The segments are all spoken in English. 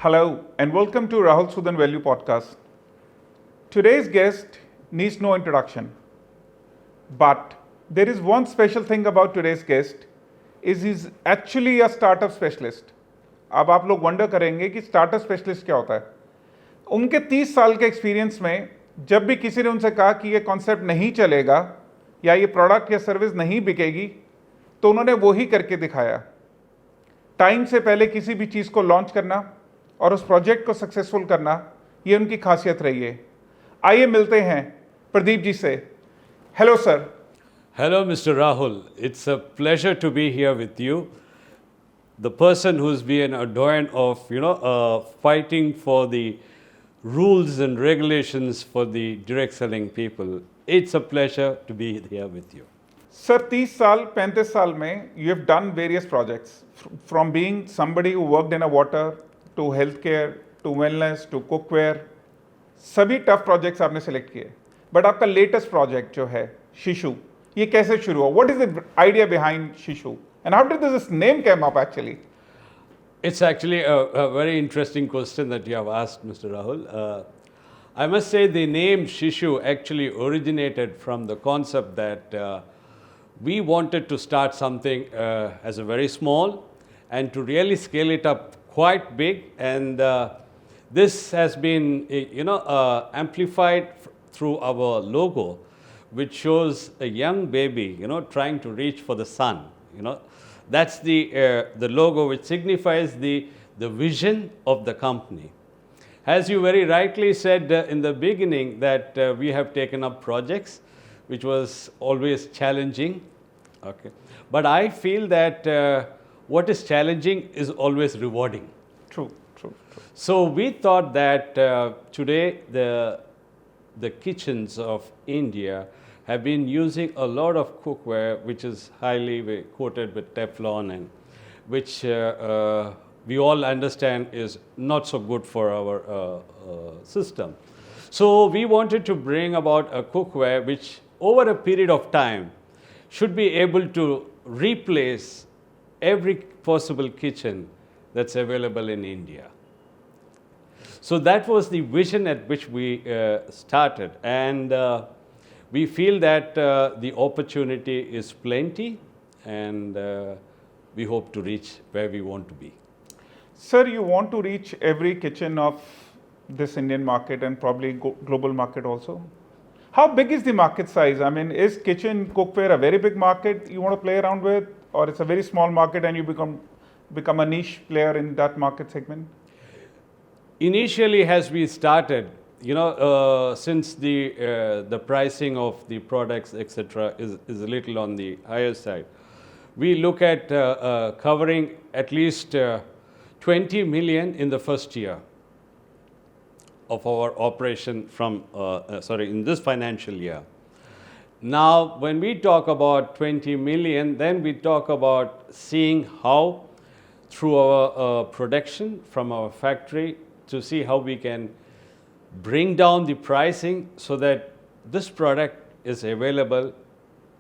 Hello and welcome to Rahul Sudan Value Podcast. Today's guest needs no introduction, but there is one special thing about today's guest is he's actually a startup specialist. अब आप लोग wonder करेंगे कि startup specialist क्या होता है। उनके 30 साल के एक्सपीरियंस में जब भी किसी ने उनसे कहा कि ये कॉन्सेप्ट नहीं चलेगा या ये प्रोडक्ट या सर्विस नहीं बिकेगी, तो उन्होंने वो ही करके दिखाया। टाइम से पहले किसी भी चीज़ को लॉन्च करना और उस प्रोजेक्ट को सक्सेसफुल करना, ये उनकी खासियत रही है। आइए मिलते हैं प्रदीप जी से। Hello sir. Hello, Mr. Rahul. It's a pleasure to be here with you. The person who's been a doyen of, fighting for the rules and regulations for the direct selling people. It's a pleasure to be here with you. Sir 30 साल 35 साल में you have done various projects from being somebody who worked in a water to healthcare to wellness to cookware, सभी tough projects आपने select किए, but आपका latest project जो है शिशु, ये कैसे शुरू हुआ? What is the idea behind Shishu and how did this name come up actually? It's actually a very interesting question that you have asked, Mr. Rahul. I must say the name SHISU actually originated from the concept that we wanted to start something as a very small and to really scale it up quite big, and this has been amplified through our logo, which shows a young baby trying to reach for the sun. That's the logo which signifies the vision of the company. As you very rightly said in the beginning, that we have taken up projects which was always challenging. Okay, but I feel that what is challenging is always rewarding. True. So we thought that today the kitchens of India have been using a lot of cookware which is highly coated with Teflon, and which we all understand is not so good for our system. So we wanted to bring about a cookware which over a period of time should be able to replace every possible kitchen that's available in India. So that was the vision at which we started, and we feel that the opportunity is plenty, and we hope to reach where we want to be. Sir, you want to reach every kitchen of this Indian market and probably global market also. How big is the market size? I mean, is kitchen cookware a very big market you want to play around with, or it's a very small market and you become a niche player in that market segment? Initially, as we started, since the pricing of the products, etc., is a little on the higher side, we look at covering at least 20 million in the first year of our operation in this financial year. Now, when we talk about 20 million, then we talk about seeing how through our production from our factory to see how we can bring down the pricing so that this product is available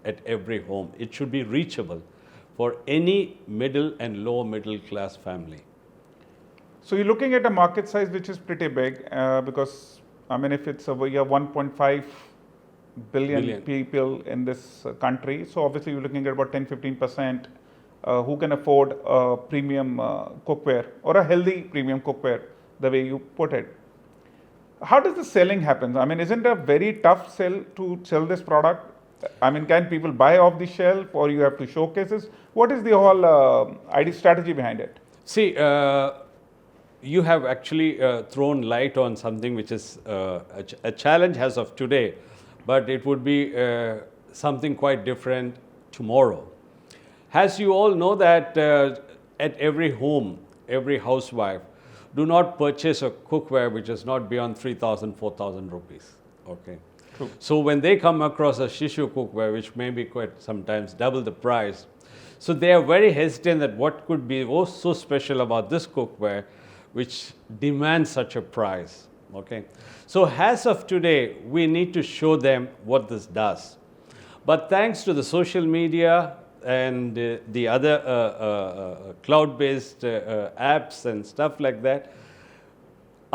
at every home. It should be reachable for any middle and lower middle class family. So you're looking at a market size which is pretty big because, I mean, if it's we have 1.5 billion people in this country, so obviously you're looking at about 10-15% who can afford a premium cookware or a healthy premium cookware, the way you put it. How does the selling happen? I mean, isn't it a very tough sell to sell this product? I mean, can people buy off the shelf, or you have to showcases? What is the whole idea strategy behind it? See, you have actually thrown light on something which is a challenge as of today, but it would be something quite different tomorrow. As you all know that at every home, every housewife do not purchase a cookware which is not beyond 3,000, 4,000 rupees. Okay. True. So when they come across a SHISU cookware, which may be quite sometimes double the price, so they are very hesitant that what could be so special about this cookware which demands such a price. Okay. So as of today, we need to show them what this does. But thanks to the social media and the other cloud-based apps and stuff like that,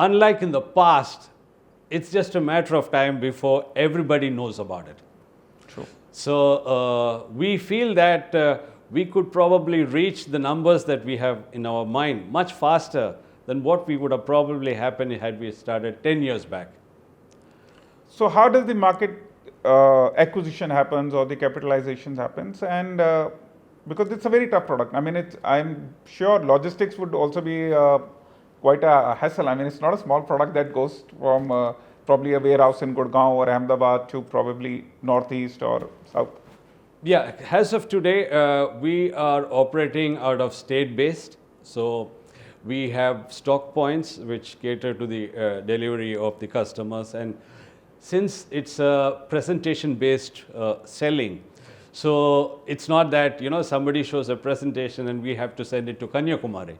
unlike in the past, it's just a matter of time before everybody knows about it. True. So we feel that we could probably reach the numbers that we have in our mind much faster than what we would have probably happened had we started 10 years back. So how does the market acquisition happens or the capitalization happens? And because it's a very tough product. I mean, I'm sure logistics would also be quite a hassle. I mean, it's not a small product that goes from probably a warehouse in Gurgaon or Ahmedabad to probably northeast or south. Yeah, as of today, we are operating out of state-based. So we have stock points which cater to the delivery of the customers. And since it's a presentation-based selling, so it's not that, somebody shows a presentation and we have to send it to Kanyakumari.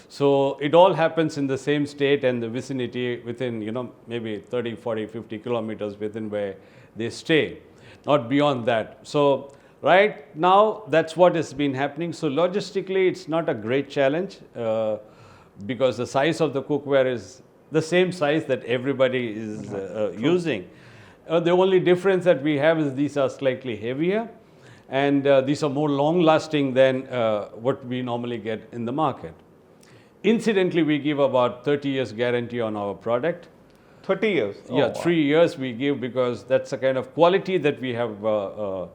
So it all happens in the same state and the vicinity within, maybe 30, 40, 50 kilometers within where they stay, not beyond that. So right now, that's what has been happening. So logistically, it's not a great challenge because the size of the cookware is the same size that everybody is using. The only difference that we have is these are slightly heavier and these are more long-lasting than what we normally get in the market. Incidentally, we give about 30 years guarantee on our product. 30 years? Oh, yeah, 3 years we give because that's the kind of quality that we have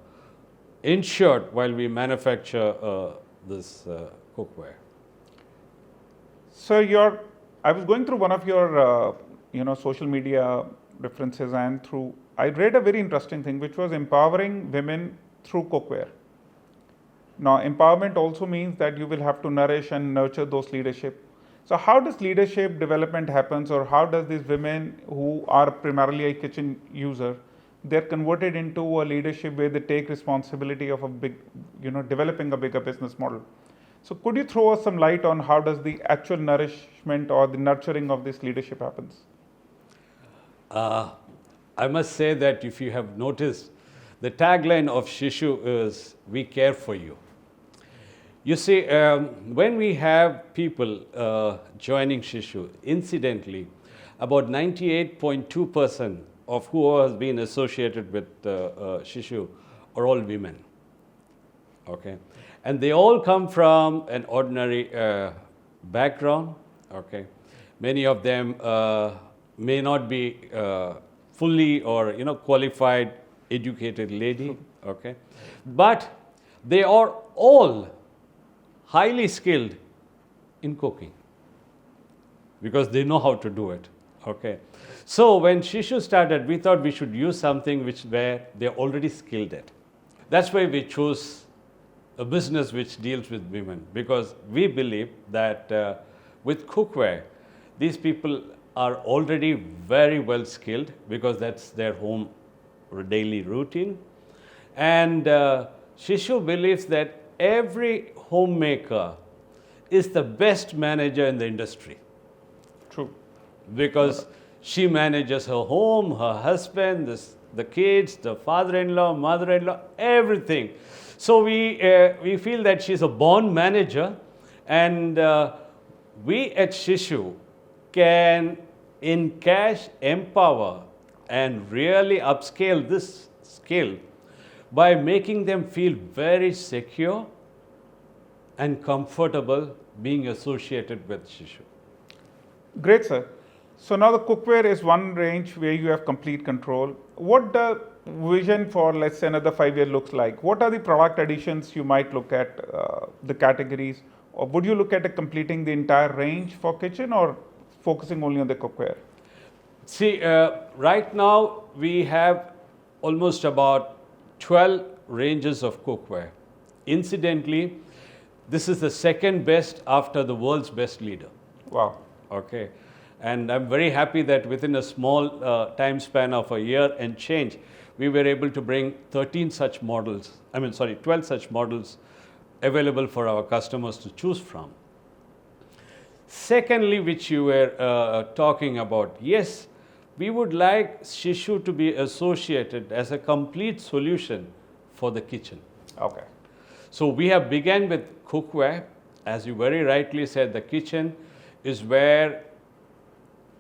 ensured while we manufacture this cookware. So I was going through one of your social media references and I read a very interesting thing which was empowering women through cookware. Now, empowerment also means that you will have to nourish and nurture those leadership. So how does leadership development happens, or how does these women who are primarily a kitchen user, they're converted into a leadership where they take responsibility of a big, developing a bigger business model. So could you throw us some light on how does the actual nourishment or the nurturing of this leadership happens? I must say that if you have noticed, the tagline of SHISU is, "We care for you." You see, when we have people joining SHISU, incidentally, about 98.2% of who has been associated with SHISU are all women. Okay, and they all come from an ordinary background. Okay, many of them may not be fully or qualified, educated lady. Okay, but they are all highly skilled in cooking because they know how to do it. Okay, so when SHISU started, we thought we should use something where they're already skilled at. That's why we chose a business which deals with women, because we believe that with cookware, these people are already very well skilled because that's their home daily routine. And SHISU believes that every homemaker is the best manager in the industry. True. Because she manages her home, her husband, the kids, the father-in-law, mother-in-law, everything. So we feel that she's a born manager, and we at SHISU can in cash empower and really upscale this skill by making them feel very secure and comfortable being associated with SHISU. Great, sir. So now the cookware is one range where you have complete control. What the vision for, let's say, another 5 years looks like? What are the product additions you might look at, the categories? Or would you look at completing the entire range for kitchen or focusing only on the cookware? See, right now we have almost about 12 ranges of cookware. Incidentally, this is the second best after the world's best leader. Wow. Okay. And I'm very happy that within a small time span of a year and change, we were able to bring 12 such models available for our customers to choose from. Secondly, which you were talking about, yes, we would like SHISU to be associated as a complete solution for the kitchen. Okay. So we have begun with cookware. As you very rightly said, the kitchen is where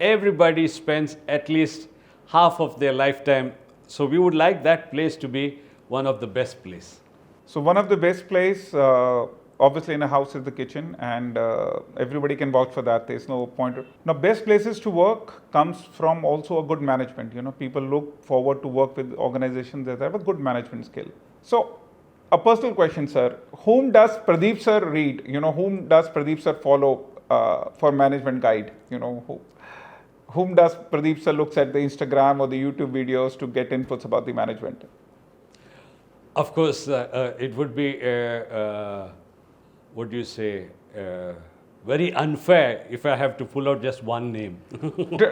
everybody spends at least half of their lifetime. So we would like that place to be one of the best places. So one of the best place, obviously in a house, is the kitchen, and everybody can vouch for that. There's no point. Now, best places to work comes from also a good management. You know, people look forward to work with organizations that have a good management skill. So, a personal question, sir. Whom does Pradeep sir read? You know, whom does Pradeep sir follow for management guide? You know, whom does Pradeep sir looks at the Instagram or the YouTube videos to get inputs about the management? Of course, it would be, what do you say, very unfair if I have to pull out just one name.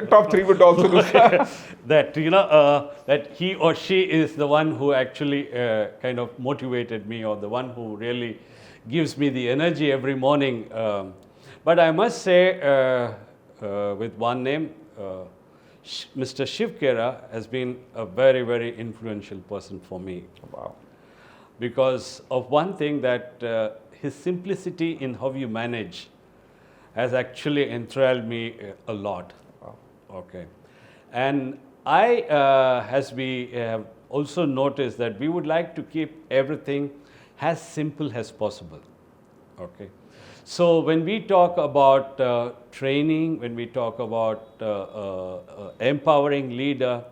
Top three would also do. That, that he or she is the one who actually kind of motivated me, or the one who really gives me the energy every morning. But I must say, with one name, Mr. Shiv Khera has been a very, very influential person for me. Wow. Because of one thing, that his simplicity in how you manage has actually enthralled me a lot. Wow. Okay. And as we have also noticed, that we would like to keep everything as simple as possible. Okay. So when we talk about training, when we talk about empowering leader,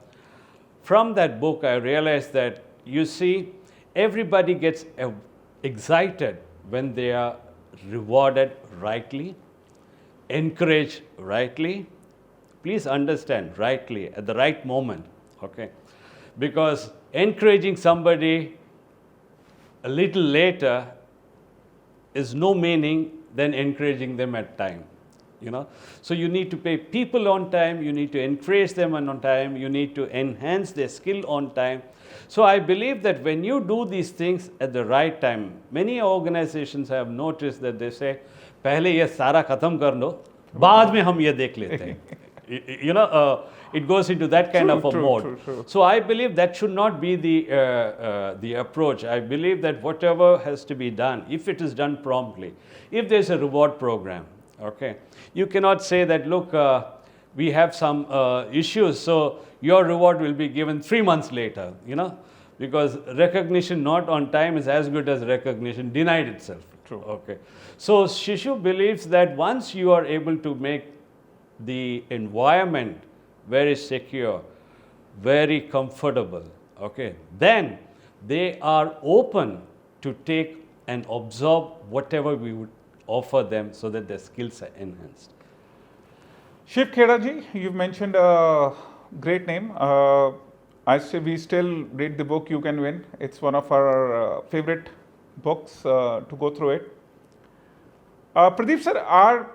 from that book I realized that, you see, everybody gets excited when they are rewarded rightly, encouraged rightly. Please understand, rightly, at the right moment. Okay? Because encouraging somebody a little later is no meaning than encouraging them at time. You know? So you need to pay people on time, you need to encourage them on time, you need to enhance their skill on time. So I believe that when you do these things at the right time, many organizations have noticed that they say, पहले ये सारा खत्म कर लो, बाद में हम ये देख लेते हैं. You know, it goes into that kind of a mode. True. So I believe that should not be the approach. I believe that whatever has to be done, if it is done promptly, if there's a reward program, okay, you cannot say that, look, we have some issues, so your reward will be given 3 months later, you know, because recognition not on time is as good as recognition denied itself. True. Okay. So SHISU believes that once you are able to make the environment very secure, very comfortable, okay, then they are open to take and absorb whatever we would offer them, so that their skills are enhanced. Shiv Khera ji, you've mentioned a great name. We still read the book You Can Win. It's one of our favorite books to go through it. Pradeep sir, are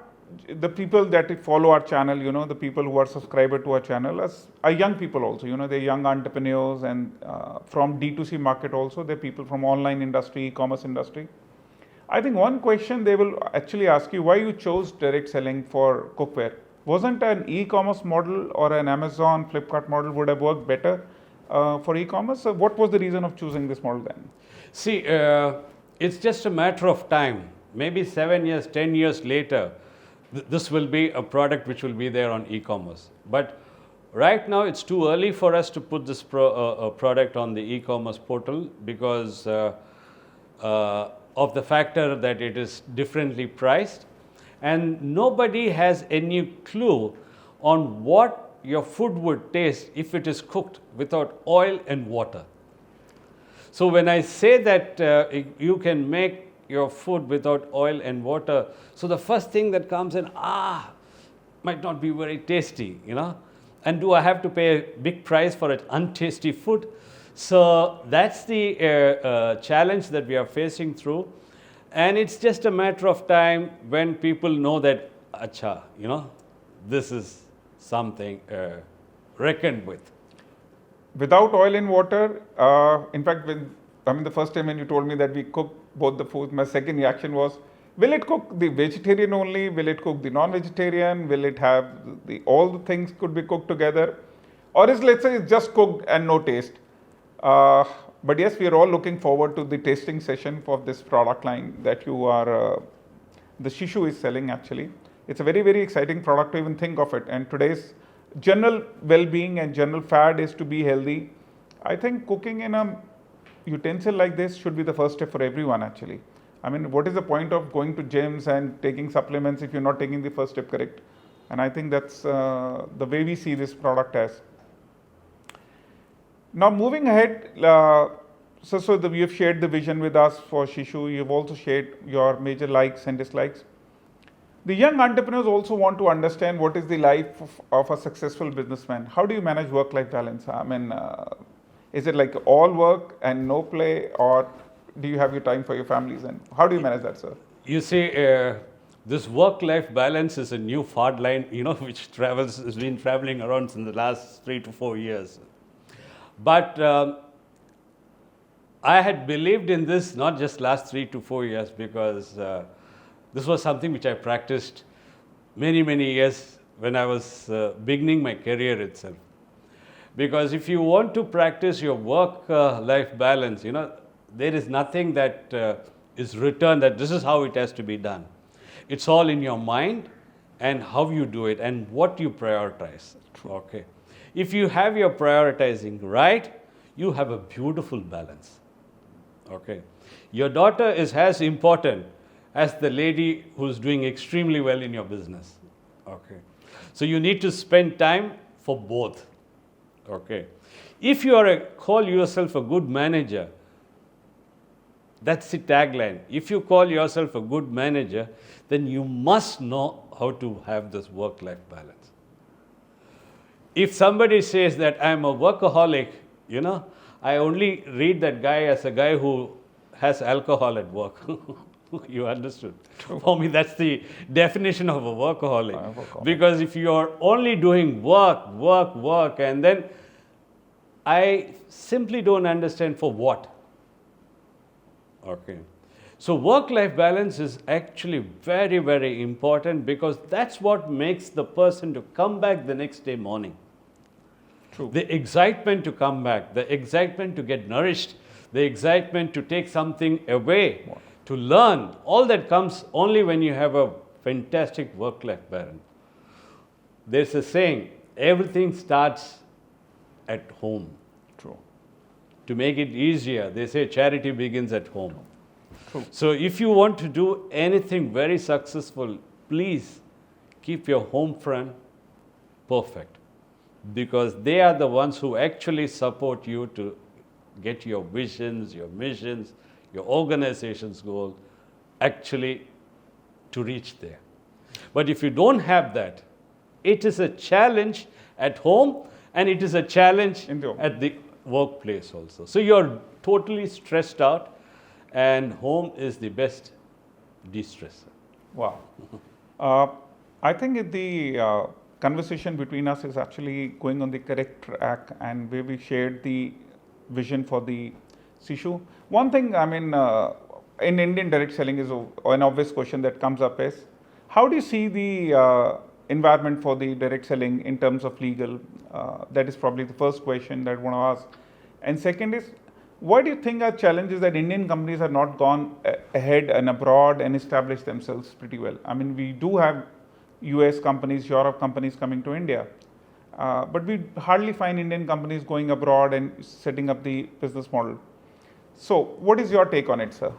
the people that follow our channel, you know, the people who are subscriber to our channel, are young people also, you know, they're young entrepreneurs, and from D2C market also, they're people from online industry, e-commerce industry. I think one question they will actually ask you, why you chose direct selling for cookware? Wasn't an e-commerce model or an Amazon, Flipkart model would have worked better for e-commerce? So what was the reason of choosing this model then? See, it's just a matter of time. Maybe 7 years, 10 years later, this will be a product which will be there on e-commerce. But right now, it's too early for us to put this product on the e-commerce portal, because of the factor that it is differently priced, and nobody has any clue on what your food would taste if it is cooked without oil and water. So when I say that you can make your food without oil and water, so the first thing that comes in, might not be very tasty, you know, and do I have to pay a big price for an untasty food? So that's the challenge that we are facing through. And it's just a matter of time when people know that, acha, you know, this is something reckoned with. Without oil and water, in fact, the first time when you told me that we cook both the foods, my second reaction was, will it cook the vegetarian only? Will it cook the non-vegetarian? Will it have all the things could be cooked together? Or is, let's say, it's just cooked and no taste? But yes, we are all looking forward to the tasting session for this product line that you are, the SHISU is selling actually. It's a very, very exciting product to even think of it. And today's general well-being and general fad is to be healthy. I think cooking in a utensil like this should be the first step for everyone actually. I mean, what is the point of going to gyms and taking supplements if you're not taking the first step correct? And I think that's the way we see this product as. Now moving ahead, you've shared the vision with us for SHISU. You've also shared your major likes and dislikes. The young entrepreneurs also want to understand what is the life of a successful businessman. How do you manage work-life balance? I mean, is it like all work and no play, or do you have your time for your families? And how do you manage that, sir? You see, this work-life balance is a new fad line, which has been traveling around in the last 3 to 4 years. But I had believed in this not just last 3 to 4 years, because this was something which I practiced many, many years when I was beginning my career itself. Because if you want to practice your work-life balance, there is nothing that is written that this is how it has to be done. It's all in your mind and how you do it and what you prioritize. Okay. If you have your prioritizing right, you have a beautiful balance. Okay. Your daughter is as important as the lady who's doing extremely well in your business. Okay. So you need to spend time for both. Okay. If you call yourself a good manager, that's the tagline. If you call yourself a good manager, then you must know how to have this work-life balance. If somebody says that I'm a workaholic, I only read that guy as a guy who has alcohol at work. You understood? For me, that's the definition of a workaholic. Because if you're only doing work, and then I simply don't understand for what. Okay. So work-life balance is actually very, very important, because that's what makes the person to come back the next day morning. True. The excitement to come back, the excitement to get nourished, the excitement to take something away, to learn, all that comes only when you have a fantastic work-life balance. There's a saying, everything starts at home. True. To make it easier, they say charity begins at home. True. So if you want to do anything very successful, please keep your home front perfect, because they are the ones who actually support you to get your visions, your missions, your organization's goal, actually to reach there. But if you don't have that, it is a challenge at home, and it is a challenge at the workplace also. So you're totally stressed out, and home is the best de-stressor. Wow. I think the conversation between us is actually going on the correct track, and where we shared the vision for the SHISU. One thing, in Indian direct selling is an obvious question that comes up is, how do you see the environment for the direct selling in terms of legal? That is probably the first question that I want to ask. And second is, what do you think are challenges that Indian companies have not gone ahead and abroad and established themselves pretty well? I mean, we do have US companies, Europe companies coming to India, but we hardly find Indian companies going abroad and setting up the business model. So what is your take on it, sir?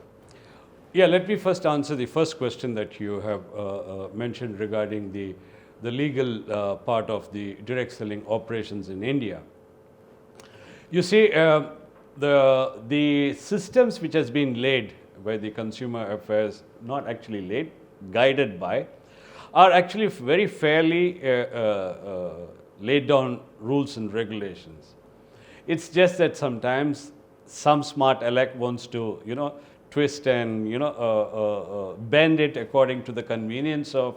Yeah, let me first answer the first question that you have mentioned regarding the legal part of the direct selling operations in India. You see, the systems which has been laid by the Consumer Affairs, not actually laid, guided by, are actually very fairly laid down rules and regulations. It's just that sometimes some smart aleck wants to, twist and, bend it according to the convenience of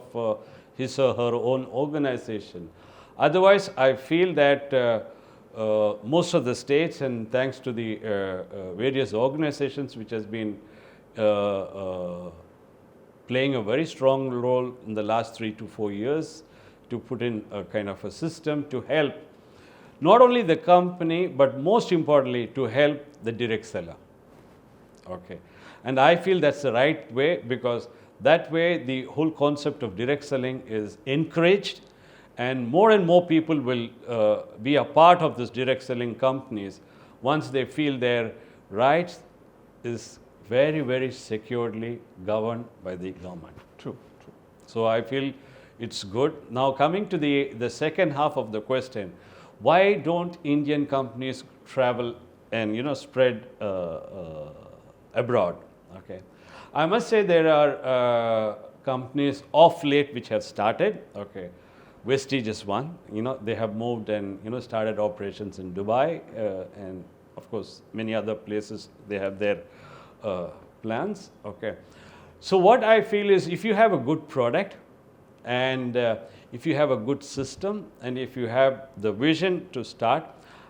his or her own organization. Otherwise, I feel that most of the states, and thanks to the various organizations which has been playing a very strong role in the last 3 to 4 years to put in a kind of a system to help not only the company, but most importantly to help the direct seller. Okay. And I feel that's the right way, because That way, the whole concept of direct selling is encouraged, and more people will be a part of this direct selling companies once they feel their rights is very, very securely governed by the government. True, true. So I feel it's good. Now coming to the second half of the question, why don't Indian companies travel and spread abroad? Okay, I must say there are companies of late which have started. Okay, Vestige is one. They have moved and started operations in Dubai and of course many other places. They have their plans. Okay, so what I feel is if you have a good product and if you have a good system and if you have the vision to start,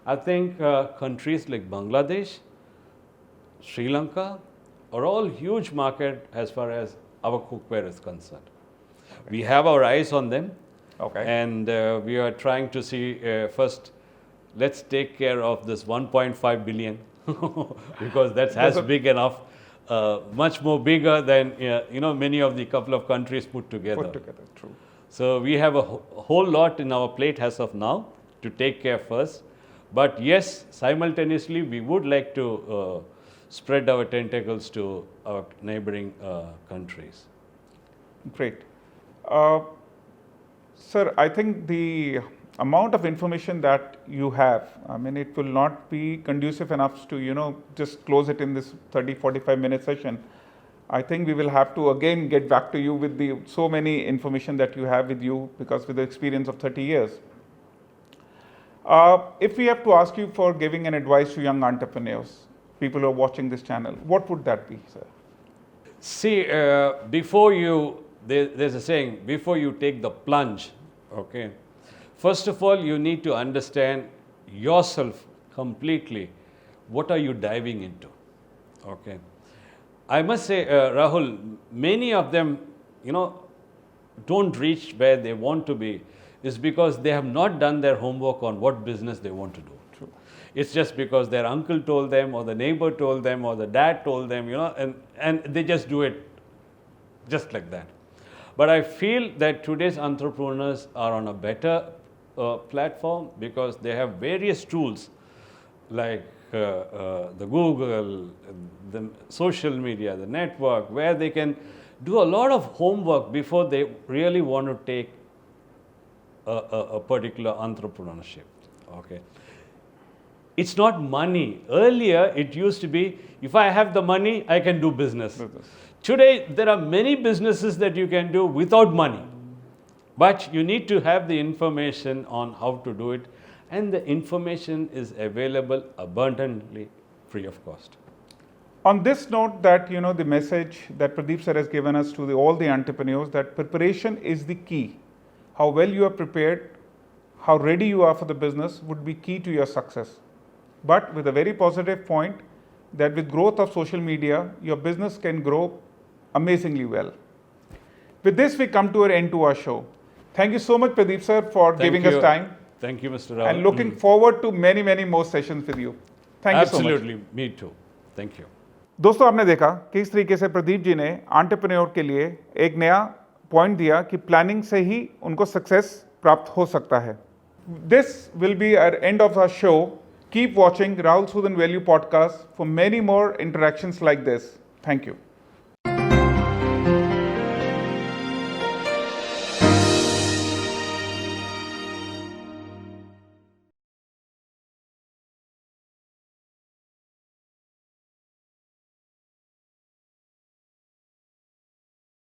I think countries like Bangladesh, Sri Lanka are all huge market as far as our cookware is concerned. We have our eyes on them. Okay. And we are trying to see first, let's take care of this 1.5 billion because that's as big enough, much more bigger than many of the couple of countries put together. True. So we have a whole lot in our plate as of now to take care first. But yes, simultaneously we would like to spread our tentacles to our neighboring countries. Great. Sir, I think the amount of information that you have, I mean, it will not be conducive enough to, just close it in this 30-45 minute session. I think we will have to again get back to you with so many information that you have with you because with the experience of 30 years. If we have to ask you for giving an advice to young entrepreneurs, people who are watching this channel, what would that be, sir? See, there's a saying, before you take the plunge, okay, first of all, you need to understand yourself completely. What are you diving into? Okay. I must say, Rahul, many of them, don't reach where they want to be is because they have not done their homework on what business they want to do. True. It's just because their uncle told them or the neighbor told them or the dad told them, and they just do it just like that. But I feel that today's entrepreneurs are on a better platform because they have various tools like the Google, the social media, the network, where they can do a lot of homework before they really want to take a particular entrepreneurship. Okay. It's not money. Earlier, it used to be, if I have the money, I can do business. Today, there are many businesses that you can do without money. But you need to have the information on how to do it. And the information is available abundantly, free of cost. On this note, that the message that Pradeep sir has given us to all the entrepreneurs, that preparation is the key. How well you are prepared, how ready you are for the business would be key to your success. But with a very positive point, that with growth of social media, your business can grow amazingly well. With this, we come to an end to our show. Thank you so much, Pradeep sir, for giving us time. Thank you, Mr. Rahul. And looking forward to many, many more sessions with you. Thank you so much. Absolutely, me too. Thank you. दोस्तों, आपने देखा किस तरीके से प्रदीप जी ने entrepreneur के लिए एक नया पॉइंट दिया कि प्लानिंग से ही उनको सक्सेस प्राप्त हो सकता है. This will be our end of our show. Keep watching Rahul Sudan Value Podcast for many more interactions like this. Thank you.